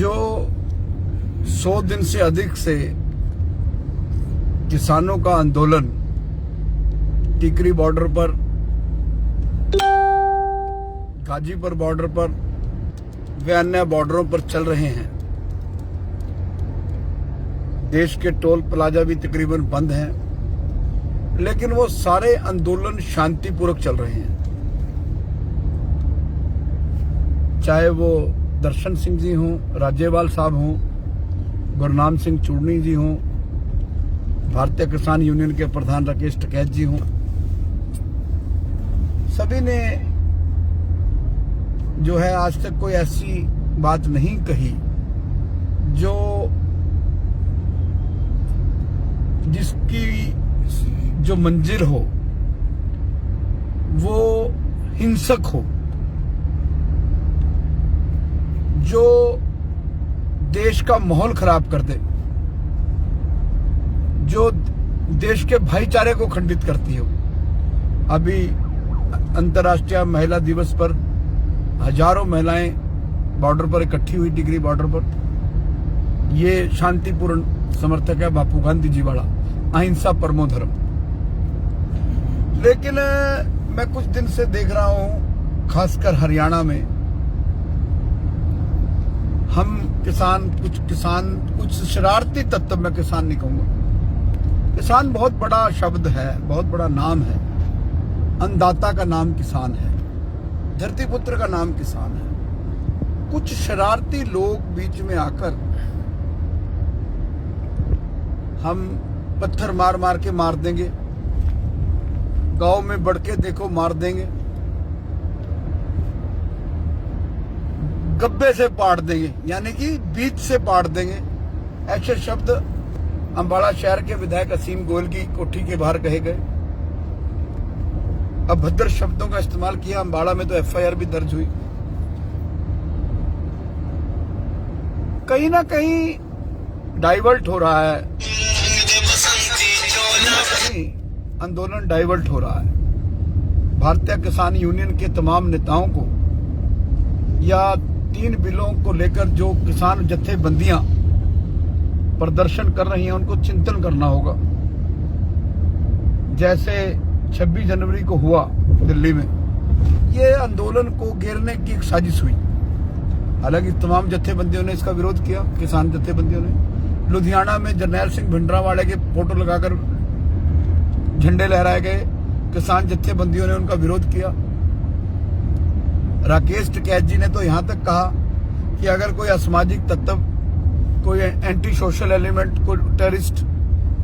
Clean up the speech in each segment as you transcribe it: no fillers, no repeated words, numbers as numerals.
जो 100 दिन से अधिक से किसानों का आंदोलन टिकरी बॉर्डर पर, गाजीपुर बॉर्डर पर व अन्य बॉर्डरों पर चल रहे हैं। देश के टोल प्लाजा भी तकरीबन बंद हैं, लेकिन वो सारे आंदोलन शांतिपूर्वक चल रहे हैं। चाहे वो दर्शन सिंह जी हों, राज्यपाल साहब हों, गुरनाम सिंह चूड़नी जी हों, भारतीय किसान यूनियन के प्रधान राकेश टिकैत जी हों, सभी ने जो है आज तक कोई ऐसी बात नहीं कही जिसकी जो मंजिल हो वो हिंसक हो, जो देश का माहौल खराब कर दे, जो देश के भाईचारे को खंडित करती हो। अभी अंतर्राष्ट्रीय महिला दिवस पर हजारों महिलाएं बॉर्डर पर इकट्ठी हुई, टिकरी बॉर्डर पर। ये शांतिपूर्ण समर्थक है बापू गांधी जी वाला, अहिंसा परमो धर्म। लेकिन मैं कुछ दिन से देख रहा हूं, खासकर हरियाणा में कुछ शरारती तत्व, मैं किसान नहीं कहूंगा, किसान बहुत बड़ा शब्द है, बहुत बड़ा नाम है। अन्नदाता का नाम किसान है, धरती पुत्र का नाम किसान है। कुछ शरारती लोग बीच में आकर हम पत्थर मार मार के मार देंगे, गांव में बढ़ के देखो मार देंगे, गब्बे से पाड़ देंगे, यानी कि बीच से पाड़ देंगे। ऐसे शब्द अंबाला शहर के विधायक असीम गोयल की कोठी के बाहर कहे गए। अभद्र शब्दों का इस्तेमाल किया। अंबाला में तो एफआईआर भी दर्ज हुई। कहीं ना कहीं डाइवर्ट हो रहा है, आंदोलन डाइवर्ट हो रहा है। भारतीय किसान यूनियन के तमाम नेताओं को या 3 बिलों को लेकर जो किसान जत्थेबंदियां प्रदर्शन कर रही हैं, उनको चिंतन करना होगा। जैसे 26 जनवरी को हुआ दिल्ली में, ये आंदोलन को घेरने की एक साजिश हुई। हालांकि तमाम जत्थेबंदियों ने इसका विरोध किया, किसान जत्थेबंदियों ने। लुधियाना में जरनैल सिंह भिंडरावाले के फोटो लगाकर झंडे लहराए गए, किसान जत्थेबंदियों ने उनका विरोध किया। राकेश टिकैत जी ने तो यहां तक कहा कि अगर कोई असामाजिक तत्व, कोई एंटी सोशल एलिमेंट, कोई टेररिस्ट,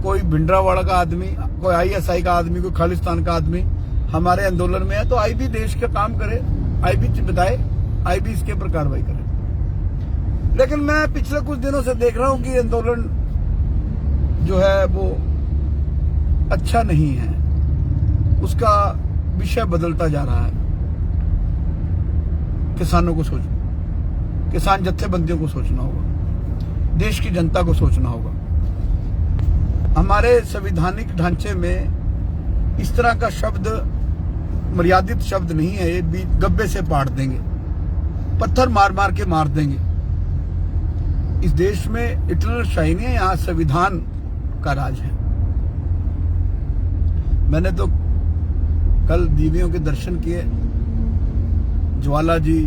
कोई भिंडरावाड़ा का आदमी, कोई आईएसआई का आदमी, कोई खालिस्तान का आदमी हमारे आंदोलन में है तो आईबी देश का काम करे, आईबी बताए, आईबी इसके ऊपर कार्रवाई करे। लेकिन मैं पिछले कुछ दिनों से देख रहा हूं कि आंदोलन जो है वो अच्छा नहीं है, उसका विषय बदलता जा रहा है। किसानों को सोचना, किसान जत्थेबंदियों को सोचना होगा, देश की जनता को सोचना होगा। हमारे संवैधानिक ढांचे में इस तरह का शब्द मर्यादित शब्द नहीं है। ये भी गब्बे से पाड़ देंगे, पत्थर मार मार के मार देंगे। इस देश में इटरनल शाही नहीं है, यहाँ संविधान का राज है। मैंने तो कल देवियों के दर्शन किए, ज्वाला जी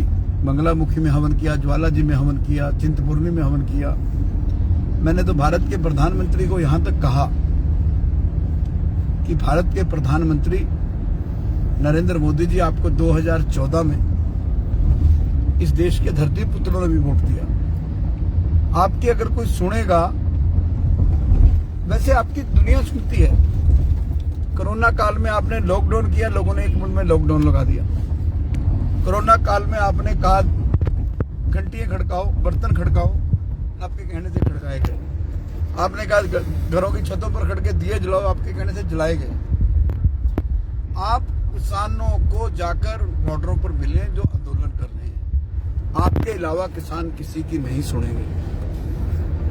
मंगलामुखी में हवन किया, ज्वाला जी में हवन किया, चिंतपूर्णी में हवन किया। मैंने तो भारत के प्रधानमंत्री को यहां तक कहा कि भारत के प्रधानमंत्री नरेंद्र मोदी जी, आपको 2014 में इस देश के धरती पुत्रों ने भी वोट दिया। आपकी अगर कोई सुनेगा, वैसे आपकी दुनिया सुनती है। कोरोना काल में आपने लॉकडाउन किया, लोगों ने 1 मिनट में लॉकडाउन लगा दिया। कोरोना काल में आपने कहा घंटियां खड़काओ, बर्तन खड़काओ, आपके कहने से खड़काए गए। आपने कहा घरों की छतों पर खड़के दिए जलाओ, आपके कहने से जलाए गए। आप किसानों को जाकर बॉर्डरों पर मिलें जो आंदोलन कर रहे हैं। आपके अलावा किसान किसी की नहीं सुनेंगे।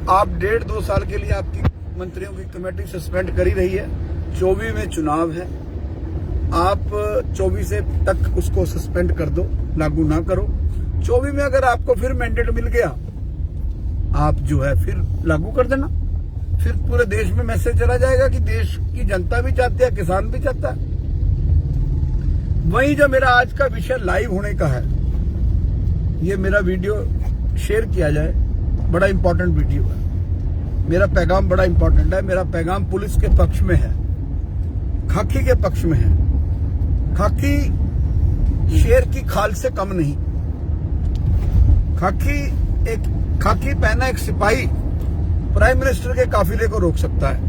आप 1.5-2 साल के लिए आपकी मंत्रियों की कमेटी सस्पेंड कर ही रही है। 24 में चुनाव है, आप 24 से तक उसको सस्पेंड कर दो, लागू ना करो। 24 में अगर आपको फिर मैंडेट मिल गया आप जो है फिर लागू कर देना, फिर पूरे देश में मैसेज चला जाएगा कि देश की जनता भी चाहती है, किसान भी चाहता है। वहीं जो मेरा आज का विषय लाइव होने का है, ये मेरा वीडियो शेयर किया जाए, बड़ा इंपॉर्टेंट वीडियो है। मेरा पैगाम बड़ा इंपॉर्टेंट है। मेरा पैगाम पुलिस के पक्ष में है, खाकी के पक्ष में है। खाकी शेर की खाल से कम नहीं। खाकी पहना एक सिपाही प्राइम मिनिस्टर के काफिले को रोक सकता है।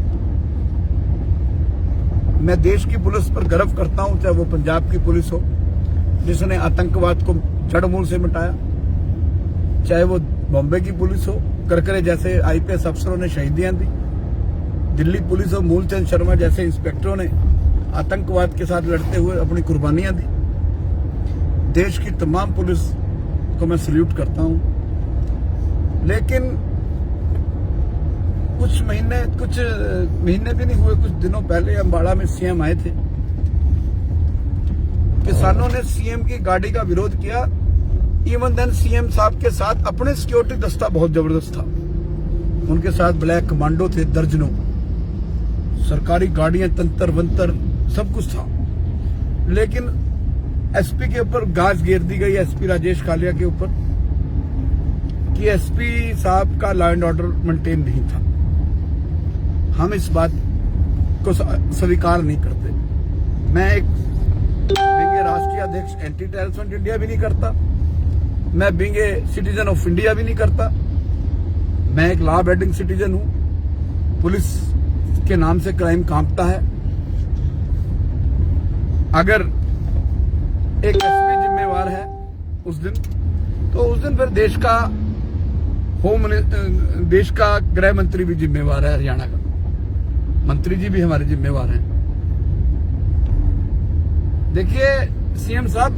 मैं देश की पुलिस पर गर्व करता हूं, चाहे वो पंजाब की पुलिस हो जिसने आतंकवाद को जड़ मूल से मिटाया, चाहे वो बॉम्बे की पुलिस हो, करकरे जैसे आईपीएस अफसरों ने शहीदियां दी, दिल्ली पुलिस हो, मूलचंद शर्मा जैसे इंस्पेक्टरों ने आतंकवाद के साथ लड़ते हुए अपनी कुर्बानियां दी। देश की तमाम पुलिस को मैं सल्यूट करता हूं। लेकिन कुछ महीने भी नहीं हुए, कुछ दिनों पहले अम्बाड़ा में सीएम आए थे। किसानों ने सीएम की गाड़ी का विरोध किया। इवन देन सीएम साहब के साथ अपने सिक्योरिटी दस्ता बहुत जबरदस्त था, उनके साथ ब्लैक कमांडो थे दर्जनों, सरकारी गाड़ियां, तंत्र वंत्र सब कुछ था। लेकिन एसपी के ऊपर गाज घेर दी गई, एसपी राजेश कालिया के ऊपर, कि एसपी साहब का लॉ एंड ऑर्डर मेंटेन नहीं था। हम इस बात को स्वीकार नहीं करते। मैं एक राष्ट्रीय अध्यक्ष एंटी टेररिस्ट इंडिया भी नहीं करता, मैं being a citizen of India भी नहीं करता। मैं एक लॉ अबेडिंग सिटीजन हूं। पुलिस के नाम से क्राइम कांपता है। अगर एक एसपी जिम्मेवार है उस दिन, तो उस दिन फिर देश का गृह मंत्री भी जिम्मेवार है, हरियाणा का मंत्री जी भी हमारे जिम्मेवार हैं। देखिए सीएम साहब,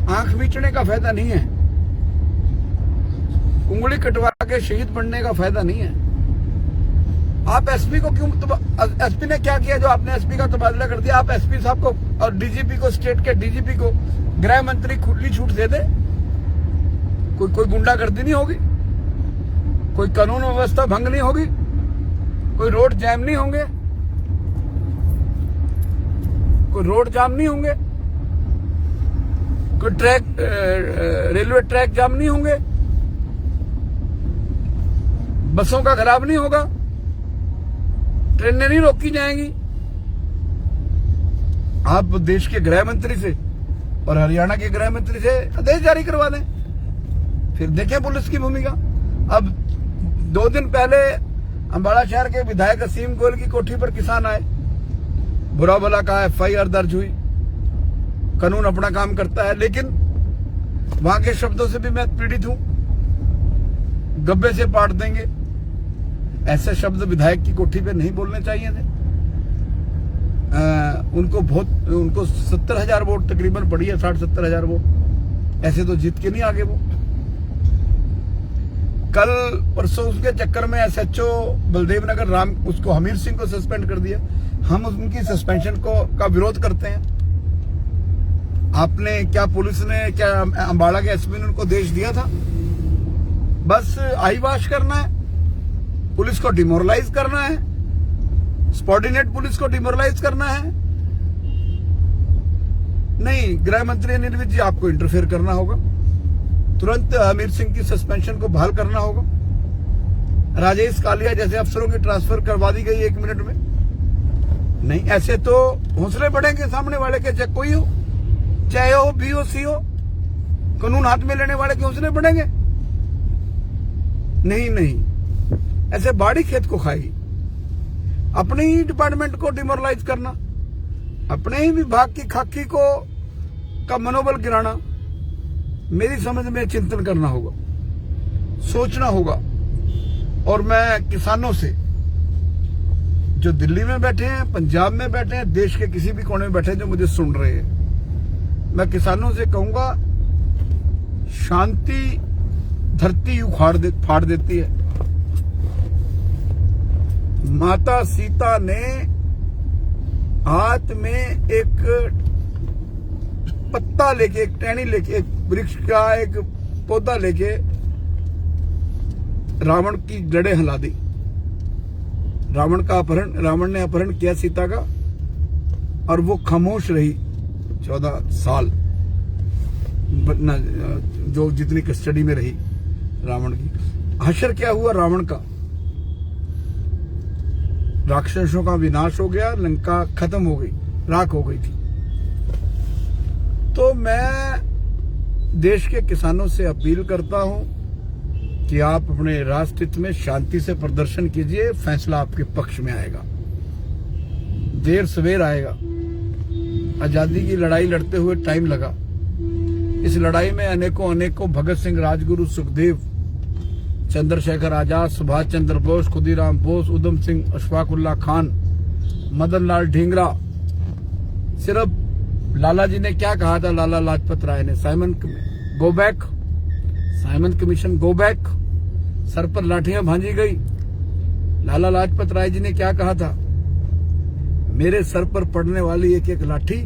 आंख मीचने का फायदा नहीं है, उंगली कटवा के शहीद बनने का फायदा नहीं है। आप एसपी को क्यों, एसपी ने क्या किया जो आपने एसपी का तबादला कर दिया? आप एसपी साहब को और डीजीपी को, स्टेट के डीजीपी को गृह मंत्री खुली छूट दे दे। कोई गुंडागर्दी नहीं होगी, कोई कानून व्यवस्था भंग नहीं होगी, कोई रोड जैम नहीं होंगे, कोई रेलवे ट्रैक जाम नहीं होंगे, बसों का खराब नहीं होगा, ट्रेनें नहीं रोकी जाएंगी। आप देश के गृह मंत्री से और हरियाणा के गृह मंत्री से आदेश जारी करवा दें, फिर देखें पुलिस की भूमिका। अब 2 दिन पहले अम्बाड़ा शहर के विधायक असीम गोयल की कोठी पर किसान आए, बुरा भला कहा, एफआईआर दर्ज हुई, कानून अपना काम करता है। लेकिन वहां के शब्दों से भी मैं पीड़ित हूं, गब्बे से पाट देंगे, ऐसे शब्द विधायक की कोठी पे नहीं बोलने चाहिए थे। उनको 70,000 वोट तकरीबन पड़ी है, 60-70,000 वोट, ऐसे तो जीत के नहीं आगे वो। कल परसों उसके चक्कर में एसएचओ बलदेव नगर राम, उसको हमीर सिंह को सस्पेंड कर दिया। हम उनकी सस्पेंशन का विरोध करते हैं। आपने क्या, पुलिस ने क्या, अम्बाड़ा के एसपी ने उनको देश दिया था? बस आई वाश करना है, पुलिस को डिमोरलाइज करना है, सबऑर्डिनेट पुलिस को डिमोरलाइज करना है। नहीं, गृह मंत्री अनिल विज जी, आपको इंटरफेयर करना होगा, तुरंत हमीर सिंह की सस्पेंशन को बहाल करना होगा। राजेश कालिया जैसे अफसरों की ट्रांसफर करवा दी गई 1 मिनट में। नहीं, ऐसे तो हौसले बढ़ेंगे सामने वाले के, चाहे कोई हो, चाहे हो बीओसी हो, कानून हाथ में लेने वाले के हौसले बढ़ेंगे। नहीं, ऐसे बाड़ी खेत को खाएगी। अपने ही डिपार्टमेंट को डिमोरलाइज करना, अपने ही विभाग की खाकी का मनोबल गिराना, मेरी समझ में चिंतन करना होगा, सोचना होगा। और मैं किसानों से, जो दिल्ली में बैठे हैं, पंजाब में बैठे हैं, देश के किसी भी कोने में बैठे हैं जो मुझे सुन रहे हैं, मैं किसानों से कहूंगा, शांति धरती फाड़ देती है। माता सीता ने हाथ में एक पत्ता लेके, एक टहनी लेके, एक वृक्ष का एक पौधा लेके रावण की जड़ें हिला दी। रावण ने अपहरण किया सीता का, और वो खामोश रही 14 साल, जो जितनी कस्टडी में रही रावण की। हश्र क्या हुआ रावण का? राक्षसों का विनाश हो गया, लंका खत्म हो गई, राख हो गई थी। तो मैं देश के किसानों से अपील करता हूं कि आप अपने राष्ट्र हित में शांति से प्रदर्शन कीजिए, फैसला आपके पक्ष में आएगा, देर सवेर आएगा। आजादी की लड़ाई लड़ते हुए टाइम लगा। इस लड़ाई में अनेकों भगत सिंह, राजगुरु, सुखदेव, चंद्रशेखर आजाद, सुभाष चंद्र बोस, खुदीराम बोस, उधम सिंह, अशफाक उल्लाह खान, मदन लाल ढींगरा, सिर्फ लाला जी ने क्या कहा था? लाला लाजपत राय ने, Simon go back, Simon commission go back, sir पर लाठियां भांजी गई। लाला लाजपत राय जी ने क्या कहा था? मेरे सर पर पड़ने वाली एक एक लाठी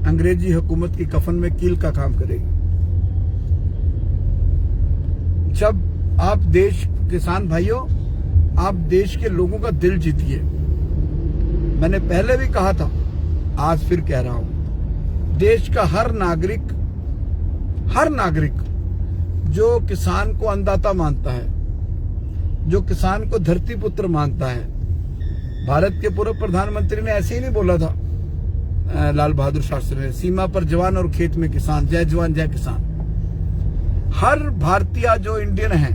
अंग्रेजी हुकूमत की कफन में कील का काम करेगी। जब आप देश, किसान भाइयों, आप देश के लोगों का दिल जीतिए। मैंने पहले भी कहा था, आज फिर कह रहा हूं, देश का हर नागरिक जो किसान को अन्नदाता मानता है, जो किसान को धरती पुत्र मानता है। भारत के पूर्व प्रधानमंत्री ने ऐसे ही नहीं बोला था, लाल बहादुर शास्त्री ने, सीमा पर जवान और खेत में किसान, जय जवान जय किसान। हर भारतीय जो इंडियन है,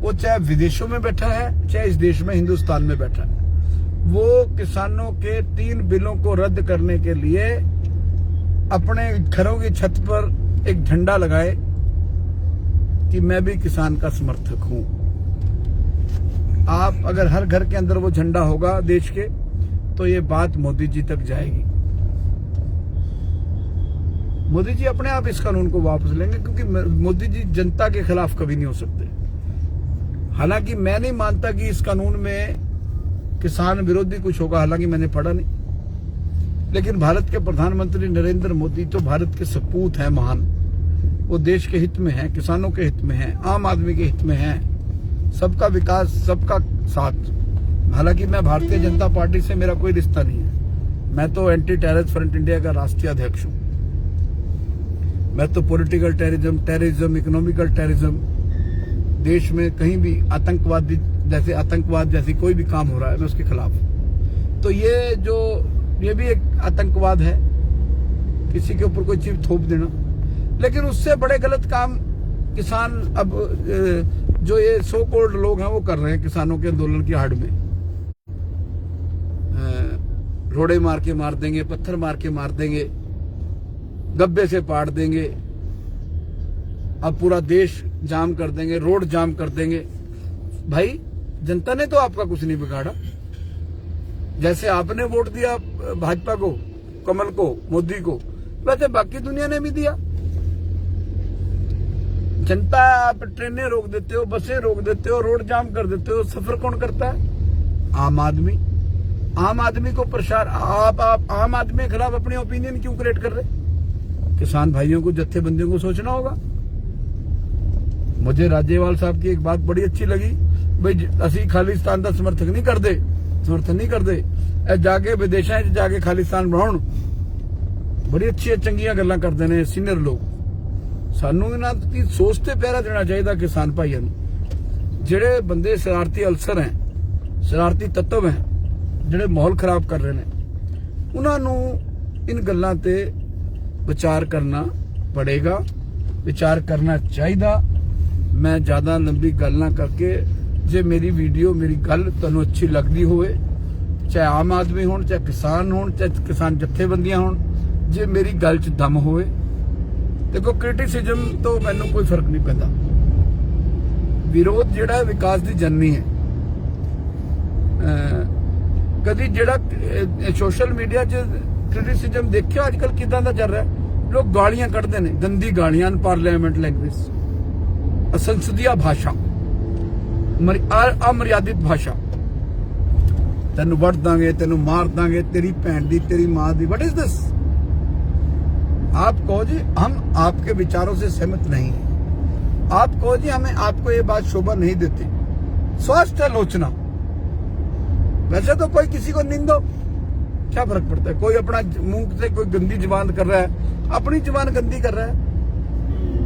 वो चाहे विदेशों में बैठा है, चाहे इस देश में हिंदुस्तान में बैठा है, वो किसानों के 3 बिलों को रद्द करने के लिए अपने घरों की छत पर एक झंडा लगाए कि मैं भी किसान का समर्थक हूं। आप अगर हर घर के अंदर वो झंडा होगा देश के, तो ये बात मोदी जी तक जाएगी। मोदी जी अपने आप इस कानून को वापस लेंगे, क्योंकि मोदी जी जनता के खिलाफ कभी नहीं हो सकते। हालांकि मैं नहीं मानता कि इस कानून में किसान विरोधी कुछ होगा, हालांकि मैंने पढ़ा नहीं। लेकिन भारत के प्रधानमंत्री नरेंद्र मोदी तो भारत के सपूत हैं महान। वो देश के हित में हैं, किसानों के हित में हैं, आम आदमी के हित में हैं, सबका विकास, सबका साथ। हालांकि मैं भारतीय जनता पार्टी से मेरा कोई रिश्ता नहीं है। मैं तो एंटी टेररिस्ट फ्रंट इंडिया का राष्ट्रीय अध्यक्ष हूं। मैं तो पॉलिटिकल टेररिज्म, इकोनॉमिकल टेररिज्म, देश में कहीं भी आतंकवाद जैसी कोई भी काम हो रहा है, मैं उसके खिलाफ हूं। तो ये भी एक आतंकवाद है, किसी के ऊपर कोई चीज थोप देना। लेकिन उससे बड़े गलत काम किसान, अब जो ये सो कॉल्ड लोग हैं वो कर रहे हैं किसानों के आंदोलन की आड़ में। रोड़े मार के मार देंगे, पत्थर मार के मार देंगे, गब्बे से पाड़ देंगे, अब पूरा देश जाम कर देंगे, रोड जाम कर देंगे। भाई, जनता ने तो आपका कुछ नहीं बिगाड़ा। जैसे आपने वोट दिया भाजपा को, कमल को, मोदी को, वैसे बाकी दुनिया ने भी दिया। जनता, आप ट्रेनें रोक देते हो, बसें रोक देते हो, रोड जाम कर देते हो, सफर कौन करता है? आम आदमी। आम आदमी को प्रचार, आप आम आदमी के खिलाफ अपनी ओपिनियन क्यों क्रिएट कर रहे? किसान भाइयों को, जत्थेबंदियों को सोचना होगा। मुझे राजेवाल साहब की एक बात बड़ी अच्छी लगी, भाई असी खालिस्तान का समर्थन नहीं करते, जाके विदेशों च जाके खालिस्तान बनाउण। बड़ी अच्छी चंगियां गल्लां करते हैं सीनियर लोग। सानू इन्हां दी सोच ते पहरा देना चाहिए किसान भाइयों नूं। जिहड़े बंदे शरारती अल्सर हैं, शरारती तत्व हैं, जिहड़े माहौल खराब कर रहे हैं, उन्हां नूं इन गल्लां ते विचार करना पड़ेगा, विचार करना चाहिए। मैं ज्यादा लंबी गल ना करके, जे मेरी वीडियो, मेरी गल तुहानूं अच्छी लगती होवे, चाहे आम आदमी होण, चाहे किसान होण, चाहे किसान जत्थेबंदियां होण, जे मेरी गल च दम होवे, देखो क्रिटिसिज्म तो मैनूं कोई फर्क नहीं पैंदा। विरोध जिहड़ा विकास दी जननी है। कदी जिहड़ा सोशल मीडिया च क्रिटिसिज्म देखियो अजकल किदां दा चल रहा है? लोग गालियां कढ़दे ने, गंदी गालियां, पार्लियामेंट लैंग्वेज, असंसदीय भाषा, अमर्यादित भाषा। तेन वड़ दांगे, तेन मार दांगे, तेरी भैन दी, तेरी मां दी। What is this? आप कहो जी हम आपके विचारों से सहमत नहीं हैं, आप कहो जी हमें आपको ये बात शोभा नहीं देती, स्वस्थ है लोचना। वैसे तो कोई किसी को निंदो, क्या फर्क पड़ता है। कोई अपना मुंह से कोई गंदी जुबान कर रहा है, अपनी जुबान गंदी कर रहा है।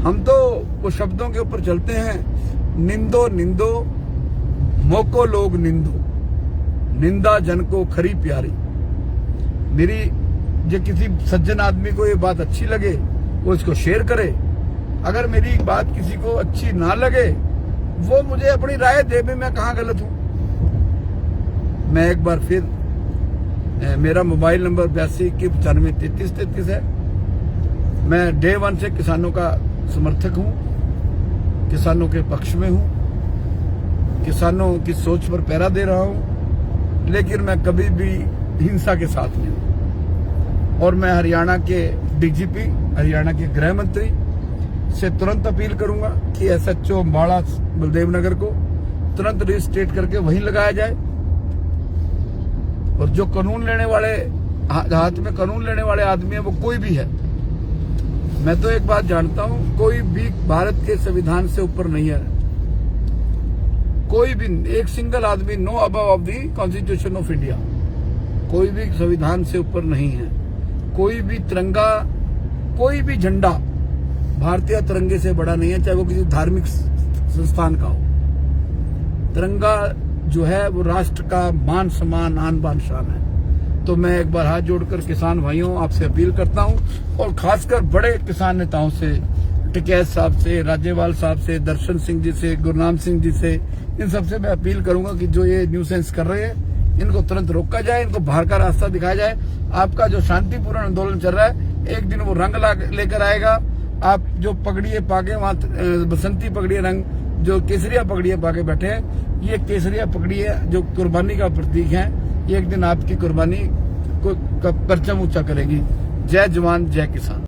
हम तो वो शब्दों के ऊपर चलते हैं, निंदो निंदो मोको लोग निंदो, निंदा जन को खरी प्यारी। मेरी जो किसी सज्जन आदमी को ये बात अच्छी लगे वो इसको शेयर करे, अगर मेरी बात किसी को अच्छी ना लगे वो मुझे अपनी राय दे भी मैं कहाँ गलत हूं। मैं एक बार फिर, मेरा मोबाइल नंबर 8291953333 है। मैं डे 1 से किसानों का समर्थक हूं, किसानों के पक्ष में हूं, किसानों की सोच पर पहरा दे रहा हूं, लेकिन मैं कभी भी हिंसा के साथ नहीं हूं। और मैं हरियाणा के डीजीपी, हरियाणा के गृह मंत्री से तुरंत अपील करूंगा कि एसएचओ अम्बाड़ा बलदेव नगर को तुरंत रजिस्ट्रेट करके वहीं लगाया जाए। और जो कानून लेने वाले, हाथ में कानून लेने वाले आदमी है, वो कोई भी है। मैं तो एक बात जानता हूं, कोई भी भारत के संविधान से ऊपर नहीं है। कोई भी एक सिंगल आदमी, no above of the constitution of India, कोई भी संविधान से ऊपर नहीं है। कोई भी तिरंगा, कोई भी झंडा भारतीय तिरंगे से बड़ा नहीं है, चाहे वो किसी धार्मिक संस्थान का हो। तिरंगा जो है वो राष्ट्र का मान सम्मान, आन बान शान है। तो मैं एक बार हाथ जोड़कर किसान भाइयों आपसे अपील करता हूं, और खासकर बड़े किसान नेताओं से, टिकैत साहब से, राज्यपाल साहब से, दर्शन सिंह जी से, गुरनाम सिंह जी से, इन सबसे मैं अपील करूंगा कि जो ये न्यूसेंस कर रहे हैं इनको तुरंत रोका जाए, इनको बाहर का रास्ता दिखाया जाए। आपका जो शांतिपूर्ण आंदोलन चल रहा है, एक दिन वो रंग लेकर आएगा। आप जो पगड़िए पाके वहां, बसंती पगड़िए रंग, जो केसरिया पगड़िए पाके बैठे हैं, ये केसरिया पगड़िए जो कुर्बानी का प्रतीक है, ये एक दिन आपकी कुर्बानी को परचम ऊंचा करेगी। जय जवान जय किसान।